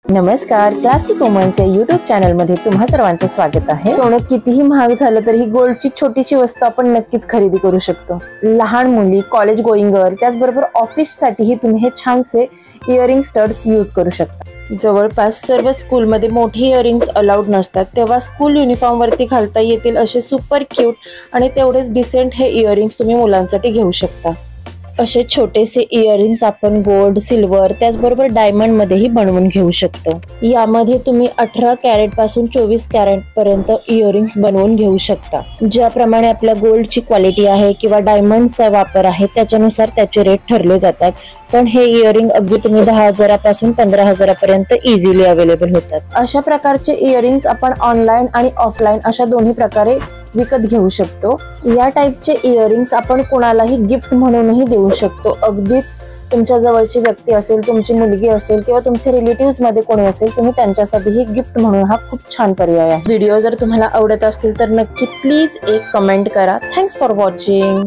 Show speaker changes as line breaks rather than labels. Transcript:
नमस्कार, classic women's या YouTube channel मध्ये तुम्हा सर्वांचं स्वागत आहे। सोनं कितीही महाग झालं तरी गोल्डची छोटीशी वस्तू आपण नक्कीच खरेदी करू शकतो। लहान मुली, कॉलेज गोईंग गर्ल, त्याचबरोबर ऑफिस साठीही तुम्ही हे छानसे इयरिंग स्टड्स यूज करू शकता। जवळपास सर्व स्कूलमध्ये मोठी इयरिंग्स अलाउड नसतात, तेव्हा स्कूल युनिफॉर्म वरती घालता येतील असे सुपर क्यूट आणि तेवढेच डिसेंट हे इयरिंग्स तुम्ही मुलांसाठी घेऊ शकता। असे छोटेसे इयरिंग्स आपण गोल्ड, सिल्वर त्याचबरोबर डायमंड मध्येही बनवून घेऊ शकतो। यामध्ये तुम्ही 18 कॅरेट पासून 24 कॅरेट पर्यंत इयरिंग्स बनवून घेऊ शकता। ज्याप्रमाणे आपल्या गोल्डची क्वालिटी आहे किंवा डायमंडचा वापर आहे त्याच्यानुसार त्याचे रेट ठरले जातात, पण हे इयरिंग अगदी तुम्ही 10,000 पासून 15,000 पर्यंत इझिली अवेलेबल होतात। अशा प्रकारचे इयरिंग्स आपण ऑनलाईन आणि ऑफलाईन अशा दोन्ही प्रकारे विकत घेऊ शकतो। या टाइपचे इयरिंग्स आपण कोणालाही गिफ्ट म्हणूनही देऊ शकतो। अगदीच तुमच्या जवळची व्यक्ती असेल, तुमची मुलगी असेल किंवा तुमचे रिलेटिव्स मध्ये कोणी असेल, तुम्ही त्यांच्यासाठी ही गिफ्ट म्हणून हा खूप छान पर्याय आहे। व्हिडिओ जर तुम्हाला आवडत असतील तर नक्की प्लीज एक कमेंट करा। Thanks for watching.